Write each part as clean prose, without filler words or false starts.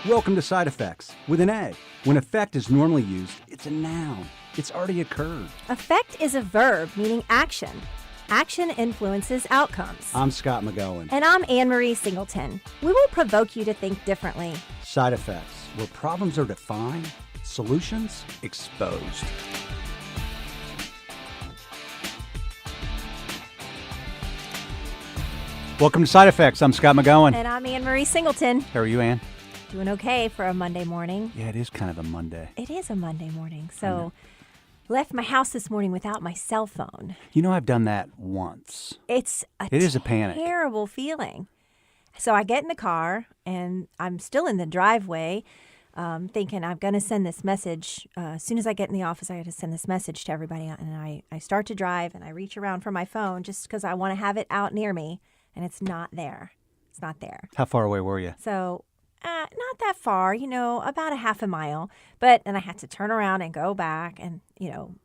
Welcome to Side Effects with an A. When effect is normally used, it's a noun. It's already occurred. Effect is a verb meaning action. Action influences outcomes. I'm Scott McGowan. And I'm Anne-Marie Singleton. We will provoke you to think differently. Side Effects, where problems are defined, solutions exposed. Welcome to Side Effects. I'm Scott McGowan. And I'm Anne-Marie Singleton. How are you, Ann? Doing okay for a Monday morning. Yeah, it is kind of a Monday. It is a Monday morning. So, left my house this morning without my cell phone. You know, I've done that once. It is a panic. Terrible feeling. So I get in the car, and I'm still in the driveway, thinking I'm going to send this message. As soon as I get in the office, I got to send this message to everybody. And I start to drive, and I reach around for my phone just because I want to have it out near me, and it's not there. It's not there. How far away were you? So not that far, about a half a mile. And I had to turn around and go back and,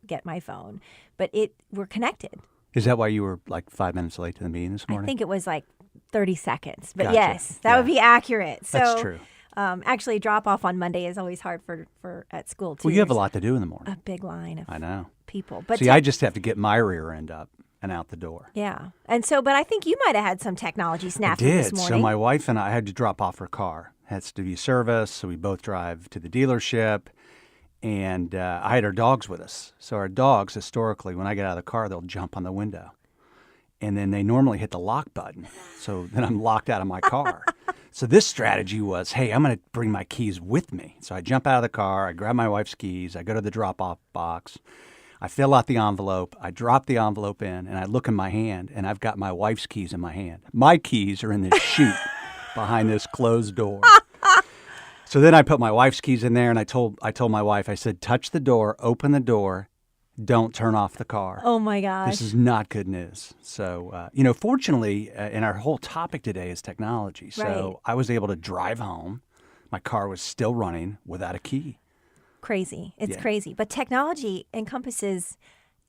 get my phone. But we're connected. Is that why you were like 5 minutes late to the meeting this morning? I think it was like 30 seconds. But Gotcha. yes, that would be accurate. So, that's true. Actually, drop off on Monday is always hard for at school, too. Well, you have a lot to do in the morning. A big line of I know. people. But See, I just have to get my rear end up and out the door. Yeah. And so, but I think you might have had some technology snafu this morning. So my wife and I had to drop off her car. Has to be serviced, so we both drive to the dealership. And I had our dogs with us. So our dogs, historically, when I get out of the car, they'll jump on the window. And then they normally hit the lock button. So then I'm locked out of my car. So this strategy was, hey, I'm going to bring my keys with me. So I jump out of the car, I grab my wife's keys, I go to the drop-off box, I fill out the envelope, I drop the envelope in, and I look in my hand, and I've got my wife's keys in my hand. My keys are in this chute behind this closed door. So then I put my wife's keys in there, and I told my wife, I said, touch the door, open the door, don't turn off the car. Oh, my gosh. This is not good news. So, fortunately, and our whole topic today is technology. So Right. I was able to drive home. My car was still running without a key. Crazy. It's Yeah. crazy. But technology encompasses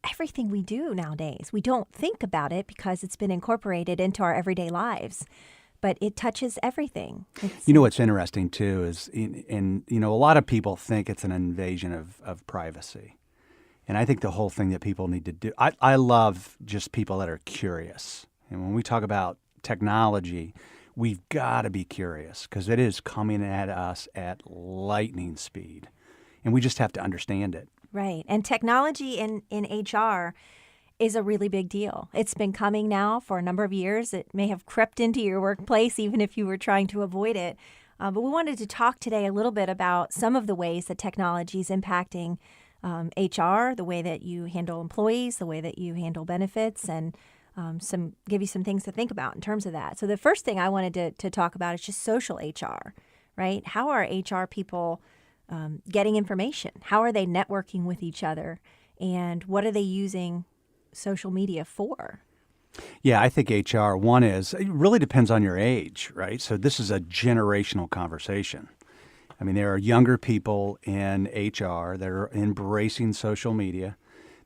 everything we do nowadays. We don't think about it because it's been incorporated into our everyday lives, but it touches everything. You know what's interesting, too, is a lot of people think it's an invasion of privacy. And I think the whole thing that people need to do, I love just people that are curious. And when we talk about technology, we've got to be curious because it is coming at us at lightning speed. And we just have to understand it. Right. And technology in HR is a really big deal. It's been coming now for a number of years. It may have crept into your workplace even if you were trying to avoid it. But we wanted to talk today a little bit about some of the ways that technology is impacting HR, the way that you handle employees, the way that you handle benefits, and give you some things to think about in terms of that. So the first thing I wanted to talk about is just social HR, right? How are HR people getting information? How are they networking with each other? And what are they using social media for? Yeah, I think HR, one is, it really depends on your age, right? So this is a generational conversation. I mean, there are younger people in HR that are embracing social media.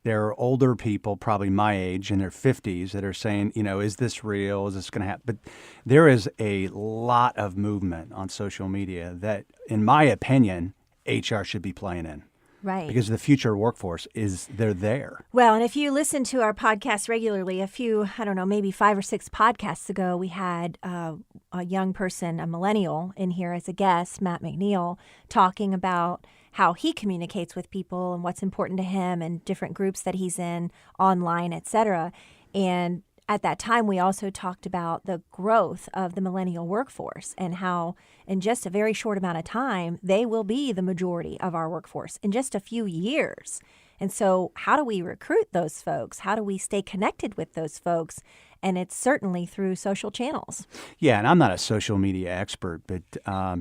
There are older people, probably my age, in their 50s, that are saying, is this real? Is this going to happen? But there is a lot of movement on social media that, in my opinion, HR should be playing in. Right. Because the future workforce they're there. Well, and if you listen to our podcast regularly, maybe 5 or 6 podcasts ago, we had a young person, a millennial, in here as a guest, Matt McNeil, talking about how he communicates with people and what's important to him and different groups that he's in online, et cetera. And at that time, we also talked about the growth of the millennial workforce and how in just a very short amount of time, they will be the majority of our workforce in just a few years. And so how do we recruit those folks? How do we stay connected with those folks? And it's certainly through social channels. Yeah, and I'm not a social media expert, but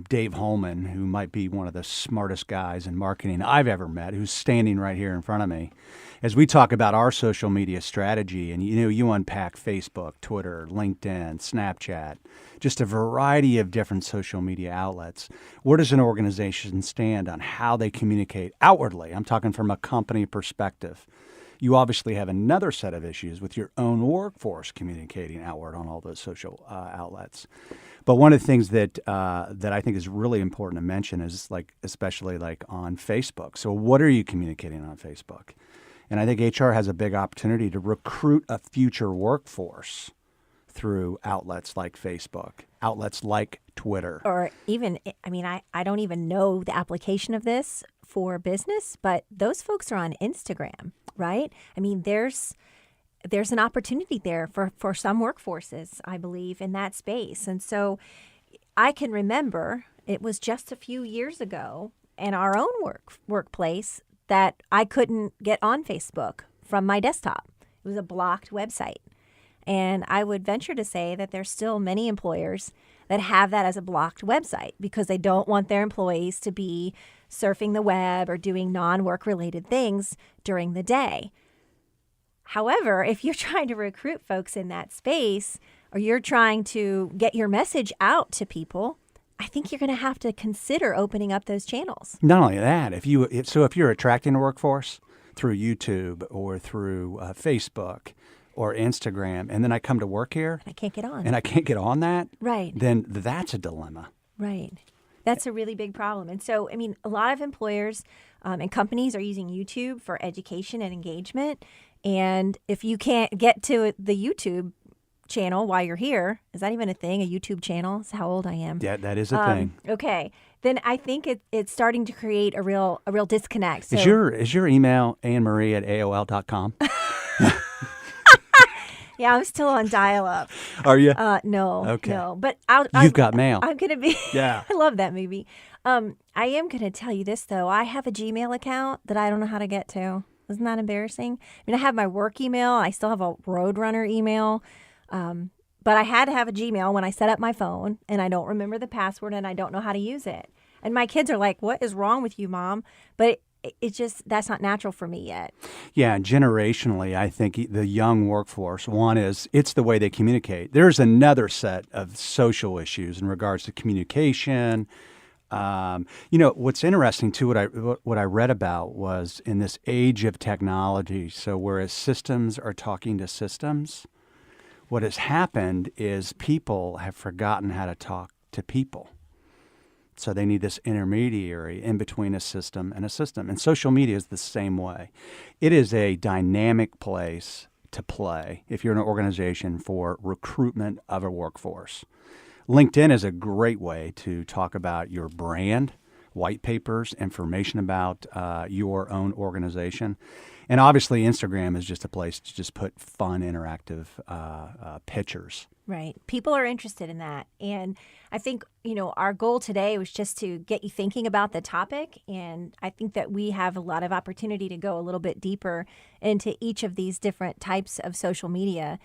Dave Holman, who might be one of the smartest guys in marketing I've ever met, who's standing right here in front of me, as we talk about our social media strategy, and you unpack Facebook, Twitter, LinkedIn, Snapchat, just a variety of different social media outlets. Where does an organization stand on how they communicate outwardly? I'm talking from a company perspective. You obviously have another set of issues with your own workforce communicating outward on all those social outlets. But one of the things that I think is really important to mention is especially on Facebook. So what are you communicating on Facebook? And I think HR has a big opportunity to recruit a future workforce through outlets like Facebook, outlets like Twitter. Or even, I don't even know the application of this for business, but those folks are on Instagram, right? I mean, there's an opportunity there for some workforces, I believe, in that space. And so I can remember it was just a few years ago in our own workplace that I couldn't get on Facebook from my desktop. It was a blocked website. And I would venture to say that there's still many employers that have that as a blocked website because they don't want their employees to be surfing the web or doing non-work related things during the day. However, if you're trying to recruit folks in that space or you're trying to get your message out to people, I think you're going to have to consider opening up those channels. Not only that, if you're attracting a workforce through YouTube or through Facebook or Instagram, and then I come to work here I can't get on. and I can't get on that, Right. then that's a dilemma. Right. That's a really big problem. And so, a lot of employers and companies are using YouTube for education and engagement. And if you can't get to the YouTube channel while you're here, is that even a thing? A YouTube channel? That's how old I am. Yeah, that is a thing. Okay. Then I think it's starting to create a real disconnect. So, Is your email AnnMarie@AOL.com? yeah, I'm still on dial-up. Are you? No. Okay. No. But You've got mail. I'm going to be. Yeah. I love that movie. I am going to tell you this, though. I have a Gmail account that I don't know how to get to. Isn't that embarrassing? I have my work email. I still have a Roadrunner email. But I had to have a Gmail when I set up my phone, and I don't remember the password, and I don't know how to use it. And my kids are like, "What is wrong with you, Mom?" But it's just, that's not natural for me yet. Yeah, generationally, I think the young workforce, one is it's the way they communicate. There's another set of social issues in regards to communication. What's interesting too, what I read about was in this age of technology, so whereas systems are talking to systems, what has happened is people have forgotten how to talk to people. So they need this intermediary in between a system and a system. And social media is the same way. It is a dynamic place to play if you're an organization for recruitment of a workforce. LinkedIn is a great way to talk about your brand, white papers, information about your own organization. And obviously, Instagram is just a place to just put fun, interactive pictures. Right. People are interested in that. And I think, our goal today was just to get you thinking about the topic. And I think that we have a lot of opportunity to go a little bit deeper into each of these different types of social media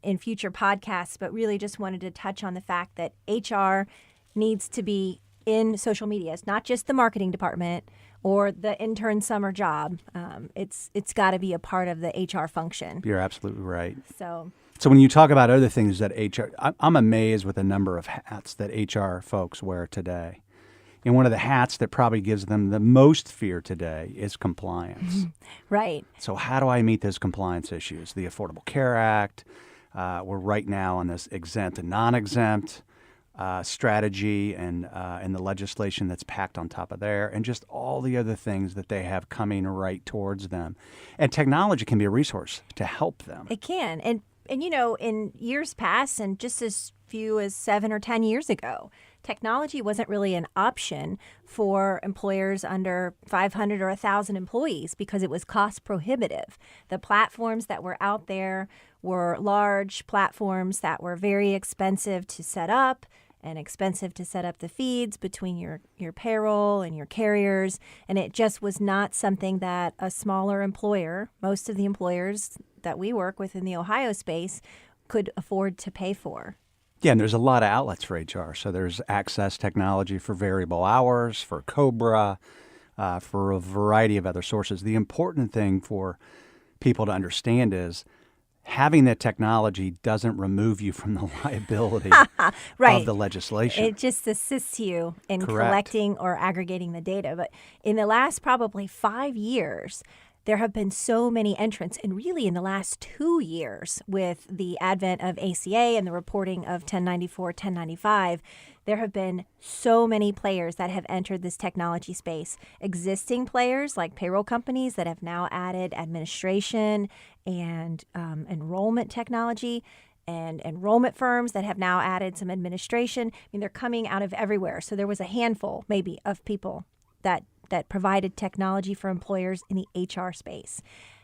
in future podcasts, but really just wanted to touch on the fact that HR needs to be in social media. It's not just the marketing department or the intern summer job. It's got to be a part of the HR function. You're absolutely right. So when you talk about other things that HR, I'm amazed with the number of hats that HR folks wear today. And one of the hats that probably gives them the most fear today is compliance. Right. So how do I meet those compliance issues? The Affordable Care Act, we're right now on this exempt and non-exempt strategy and the legislation that's packed on top of there, and just all the other things that they have coming right towards them. And technology can be a resource to help them. It can. And in years past, and just as few as 7 or 10 years ago, technology wasn't really an option for employers under 500 or 1,000 employees because it was cost prohibitive. The platforms that were out there were large platforms that were very expensive to set up and expensive to set up the feeds between your payroll and your carriers. And it just was not something that a smaller employer, most of the employers that we work with in the Ohio space, could afford to pay for. Yeah, and there's a lot of outlets for HR. So there's Access Technology for variable hours, for COBRA, for a variety of other sources. The important thing for people to understand is having that technology doesn't remove you from the liability Right. of the legislation. It just assists you in Correct. collecting or aggregating the data. But in the last probably 5 years, there have been so many entrants, and really in the last 2 years with the advent of ACA and the reporting of 1094, 1095, there have been so many players that have entered this technology space. Existing players like payroll companies that have now added administration and enrollment technology, and enrollment firms that have now added some administration. I mean, they're coming out of everywhere. So there was a handful maybe of people that provided technology for employers in the HR space.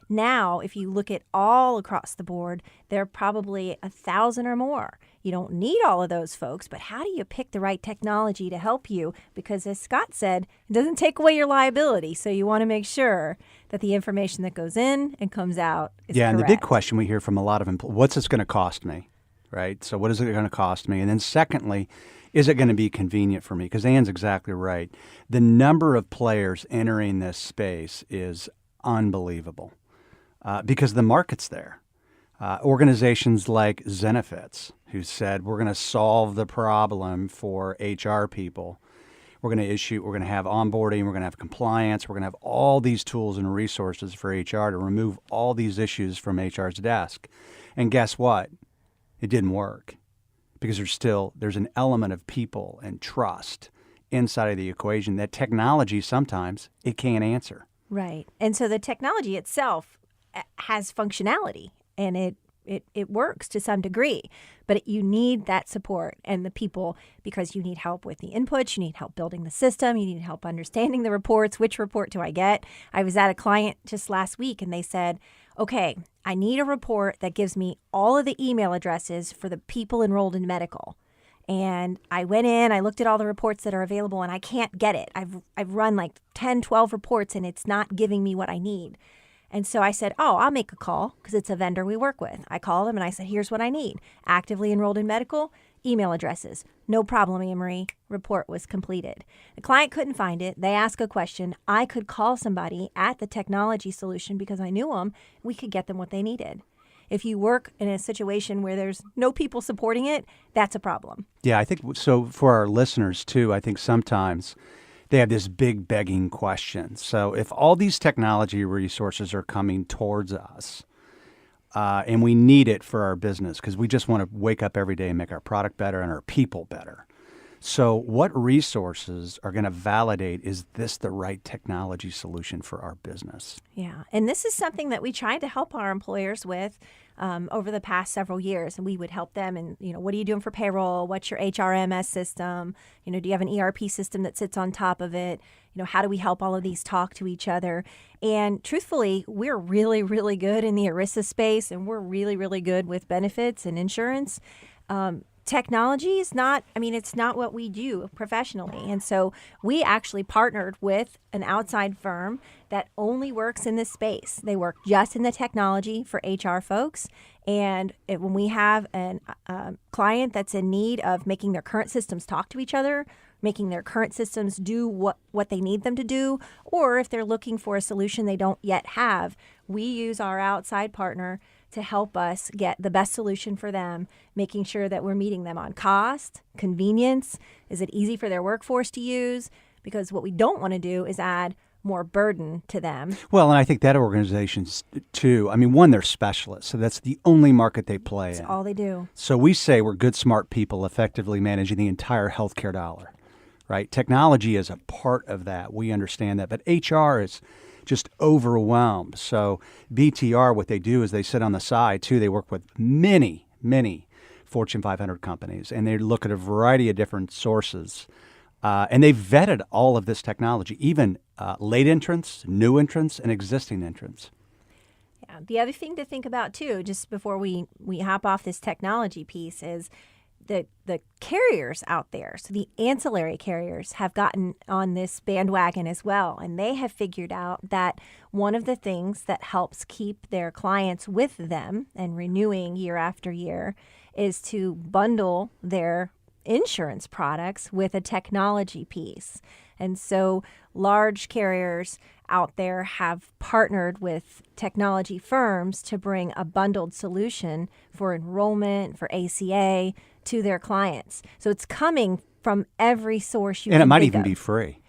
Now, if you look at all across the board, there are probably 1,000 or more. You don't need all of those folks, but how do you pick the right technology to help you? Because as Scott said, it doesn't take away your liability. So you want to make sure that the information that goes in and comes out is Yeah, and the correct. big question we hear from a lot of employees, what's this going to cost me, right? So what is it going to cost me? And then secondly, is it going to be convenient for me? Because Ann's exactly right. The number of players entering this space is unbelievable because the market's there. Organizations like Zenefits, who said, we're going to solve the problem for HR people. We're going to have onboarding, we're going to have compliance, we're going to have all these tools and resources for HR to remove all these issues from HR's desk. And guess what? It didn't work because there's an element of people and trust inside of the equation that technology sometimes it can't answer. Right. And so the technology itself has functionality and it works to some degree, but you need that support and the people because you need help with the inputs, you need help building the system, you need help understanding the reports. Which report do I get? I was at a client just last week and they said, okay, I need a report that gives me all of the email addresses for the people enrolled in medical. And I went in, I looked at all the reports that are available and I can't get it. I've run like 10, 12 reports and it's not giving me what I need. And so I said, I'll make a call because it's a vendor we work with. I called them and I said, here's what I need. Actively enrolled in medical, email addresses. No problem, Anne-Marie. Report was completed. The client couldn't find it. They asked a question. I could call somebody at the technology solution because I knew them. We could get them what they needed. If you work in a situation where there's no people supporting it, that's a problem. Yeah, I think so. For our listeners too, I think sometimes they have this big begging question. So if all these technology resources are coming towards us and we need it for our business because we just want to wake up every day and make our product better and our people better. So what resources are going to validate, is this the right technology solution for our business? Yeah. And this is something that we tried to help our employers with over the past several years. And we would help them. And, what are you doing for payroll? What's your HRMS system? Do you have an ERP system that sits on top of it? How do we help all of these talk to each other? And truthfully, we're really, really good in the ERISA space, and we're really, really good with benefits and insurance. Technology is not, it's not what we do professionally. And so we actually partnered with an outside firm that only works in this space. They work just in the technology for HR folks. And when we have a client that's in need of making their current systems talk to each other, making their current systems do what they need them to do, or if they're looking for a solution they don't yet have, we use our outside partner to help us get the best solution for them, making sure that we're meeting them on cost, convenience. Is it easy for their workforce to use? Because what we don't want to do is add more burden to them. Well, and I think that organizations too, one, they're specialists. So that's the only market they play in. That's all they do. So we say we're good, smart people effectively managing the entire healthcare dollar, right? Technology is a part of that. We understand that. But HR is just overwhelmed. So BTR, what they do is they sit on the side too. They work with many, many Fortune 500 companies, and they look at a variety of different sources. And they've vetted all of this technology, even late entrants, new entrants, and existing entrants. Yeah. The other thing to think about too, just before we hop off this technology piece, is the carriers out there. So the ancillary carriers have gotten on this bandwagon as well. And they have figured out that one of the things that helps keep their clients with them and renewing year after year is to bundle their insurance products with a technology piece. And so large carriers out there have partnered with technology firms to bring a bundled solution for enrollment, for ACA to their clients. So it's coming from every source you can And it might think even of. be free.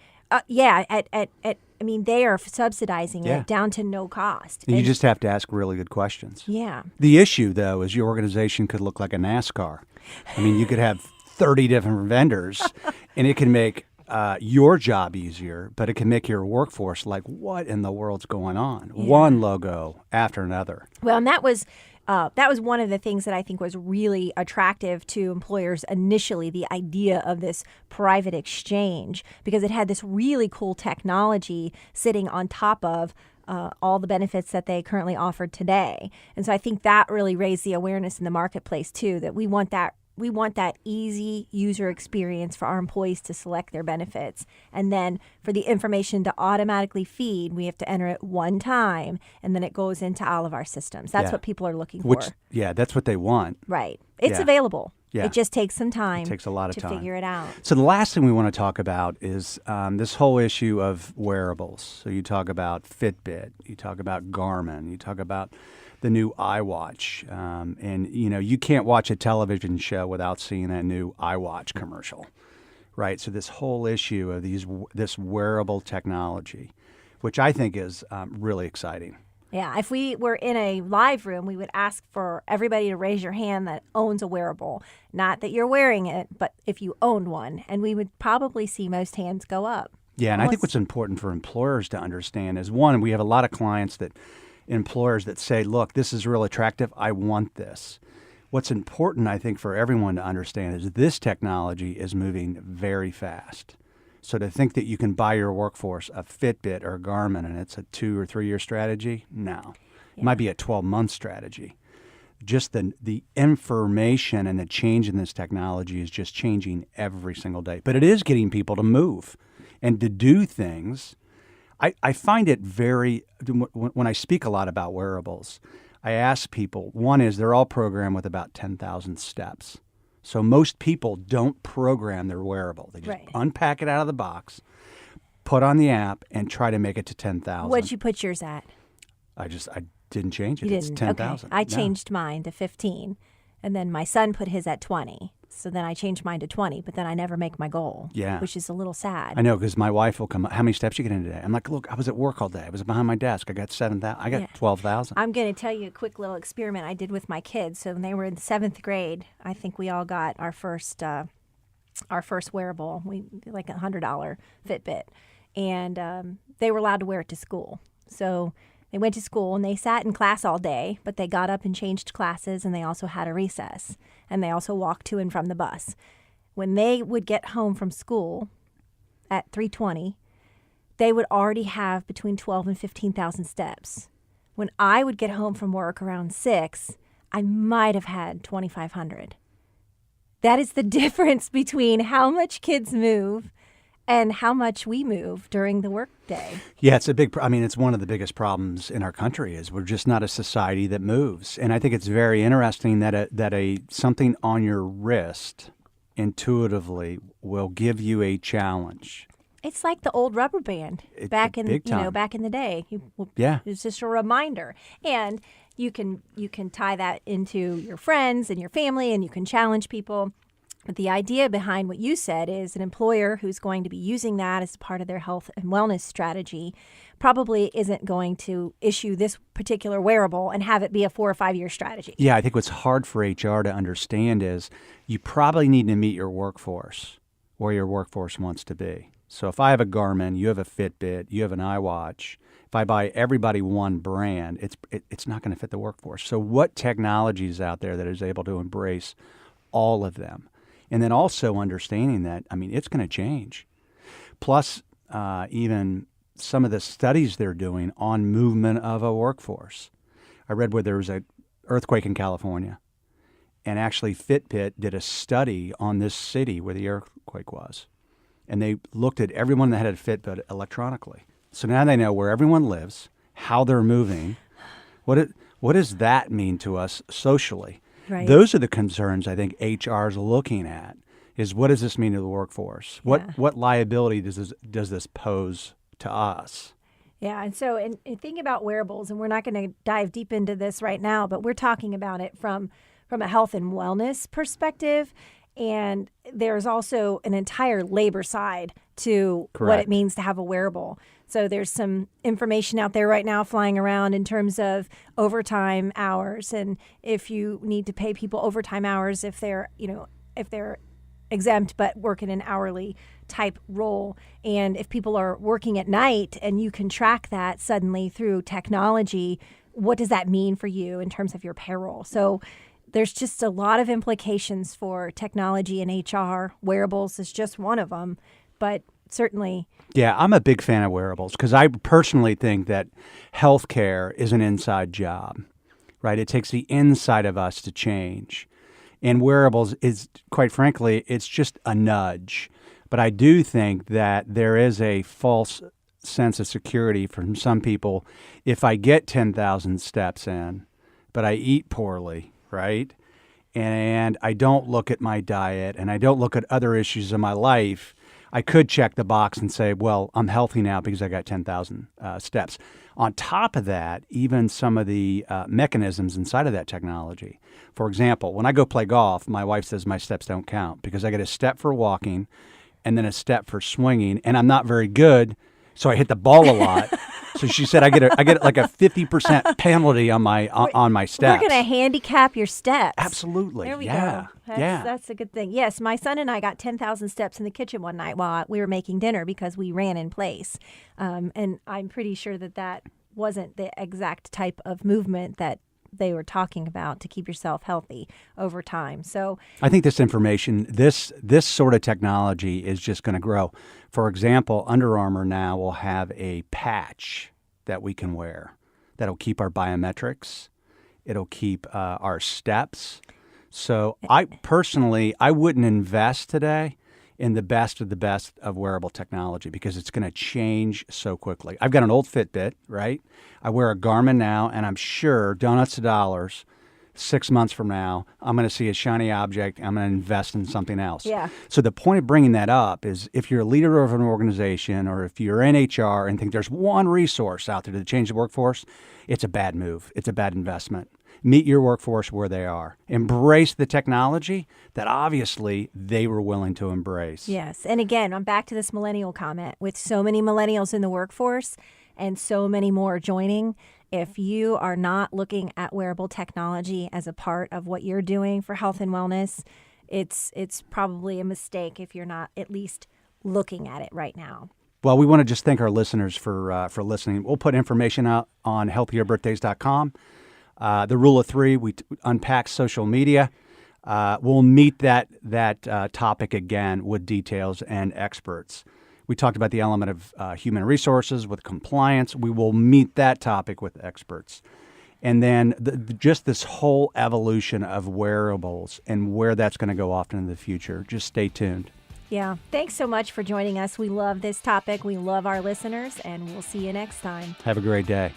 Yeah, at I mean, they are subsidizing Yeah. it down to no cost. And you And- just have to ask really good questions. yeah. The issue, though, is your organization could look like a NASCAR. I mean, you could have 30 different vendors, and it can make your job easier, but it can make your workforce like, what in the world's going on? One logo after another. Well, and that was one of the things that I think was really attractive to employers initially, the idea of this private exchange, because it had this really cool technology sitting on top of all the benefits that they currently offer today. And so I think that really raised the awareness in the marketplace too, that we want that easy user experience for our employees to select their benefits. And then for the information to automatically feed, we have to enter it one time, and then it goes into all of our systems. That's Yeah. what people are looking Which, for. yeah, that's what they want. Right. It's Yeah. available. Yeah. It just takes some time. It takes a lot of to time. figure it out. So the last thing we want to talk about is this whole issue of wearables. So you talk about Fitbit, you talk about Garmin, you talk about the new iWatch, and you can't watch a television show without seeing that new iWatch commercial, right? So this whole issue of this wearable technology, which I think is really exciting. Yeah, if we were in a live room, we would ask for everybody to raise your hand that owns a wearable. Not that you're wearing it, but if you owned one. And we would probably see most hands go up. Yeah, and I think what's important for employers to understand is, one, we have a lot of clients employers that say, look, this is real attractive. I want this. What's important, I think, for everyone to understand is this technology is moving very fast. So to think that you can buy your workforce a Fitbit or a Garmin and it's a 2 or 3 year strategy, no. It might be a 12-month strategy. Just the information and the change in this technology is just changing every single day. But it is getting people to move and to do things. I find it when I speak a lot about wearables, I ask people, one is they're all programmed with about 10,000 steps. So most people don't program their wearable. They just unpack it out of the box, put on the app, and try to make it to 10,000. What'd you put yours at? I didn't change it. You It's didn't? 10,000. Okay. I changed mine to 15, and then my son put his at 20. So then I changed mine to 20, but then I never make my goal, which is a little sad. I know, because my wife will come, how many steps you get in today? I'm like, look, I was at work all day. I was behind my desk. I got 7,000. I got 12,000. I'm going to tell you a quick little experiment I did with my kids. So when they were in 7th grade, I think we all got our first wearable, like $100 Fitbit, and they were allowed to wear it to school. So they went to school and they sat in class all day, but they got up and changed classes, and they also had a recess, and they also walked to and from the bus. When they would get home from school at 3:20, they would already have between 12 and 15,000 steps. When I would get home from work around 6, I might have had 2,500. That is the difference between how much kids move and how much we move during the workday. Yeah, it's one of the biggest problems in our country is we're just not a society that moves. And I think it's very interesting that something on your wrist intuitively will give you a challenge. It's like the old rubber band back in the day. It's just a reminder. And you can tie that into your friends and your family, and you can challenge people. But the idea behind what you said is an employer who's going to be using that as part of their health and wellness strategy probably isn't going to issue this particular wearable and have it be a 4 or 5 year strategy. Yeah, I think what's hard for HR to understand is you probably need to meet your workforce where your workforce wants to be. So if I have a Garmin, you have a Fitbit, you have an iWatch, if I buy everybody one brand, it's not going to fit the workforce. So what technology is out there that is able to embrace all of them? And then also understanding that, it's going to change. Plus, even some of the studies they're doing on movement of a workforce. I read where there was an earthquake in California, and actually Fitbit did a study on this city where the earthquake was. And they looked at everyone that had a Fitbit electronically. So now they know where everyone lives, how they're moving. What does that mean to us socially? Right. Those are the concerns I think HR is looking at, is what does this mean to the workforce? What liability does this pose to us? Yeah, and so and think about wearables, and we're not going to dive deep into this right now, but we're talking about it from a health and wellness perspective. And there's also an entire labor side to what Correct. it means to have a wearable. So there's some information out there right now flying around in terms of overtime hours, and if you need to pay people overtime hours if they're exempt but work in an hourly type role. And if people are working at night and you can track that suddenly through technology, what does that mean for you in terms of your payroll? So there's just a lot of implications for technology and HR. Wearables is just one of them, but certainly. Yeah, I'm a big fan of wearables because I personally think that healthcare is an inside job, right? It takes the inside of us to change. And wearables is, quite frankly, it's just a nudge. But I do think that there is a false sense of security from some people. If I get 10,000 steps in, but I eat poorly, right? And I don't look at my diet and I don't look at other issues in my life, I could check the box and say, well, I'm healthy now because I got 10,000 steps. On top of that, even some of the mechanisms inside of that technology. For example, when I go play golf, my wife says my steps don't count because I get a step for walking and then a step for swinging, and I'm not very good, so I hit the ball a lot. So she said I get like a 50% penalty on my steps. We're going to handicap your steps. Absolutely. There we yeah. go. Yeah. That's a good thing. Yes, my son and I got 10,000 steps in the kitchen one night while we were making dinner because we ran in place. And I'm pretty sure that wasn't the exact type of movement that they were talking about to keep yourself healthy over time. So I think this information, this sort of technology is just going to grow. For example, Under Armour now will have a patch that we can wear that'll keep our biometrics. It'll keep our steps. So I wouldn't invest today in the best of wearable technology because it's going to change so quickly. I've got an old Fitbit, right? I wear a Garmin now, and I'm sure, donuts to dollars, 6 months from now, I'm going to see a shiny object. I'm going to invest in something else. Yeah. So the point of bringing that up is if you're a leader of an organization or if you're in HR and think there's one resource out there to change the workforce, it's a bad move. It's a bad investment. Meet your workforce where they are. Embrace the technology that obviously they were willing to embrace. yes. And again, I'm back to this millennial comment. With so many millennials in the workforce and so many more joining, if you are not looking at wearable technology as a part of what you're doing for health and wellness, it's probably a mistake if you're not at least looking at it right now. Well, we want to just thank our listeners for listening. We'll put information out on healthierbirthdays.com. The rule of three, we unpack social media. We'll meet that topic again with details and experts. We talked about the element of human resources with compliance. We will meet that topic with experts. And then just this whole evolution of wearables and where that's going to go off into the future. Just stay tuned. Yeah. Thanks so much for joining us. We love this topic. We love our listeners, and we'll see you next time. Have a great day.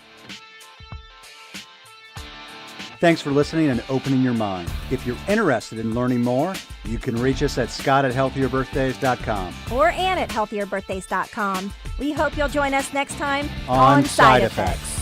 Thanks for listening and opening your mind. If you're interested in learning more, you can reach us at scott@healthierbirthdays.com. Or Ann at healthierbirthdays.com. We hope you'll join us next time on Side Effects.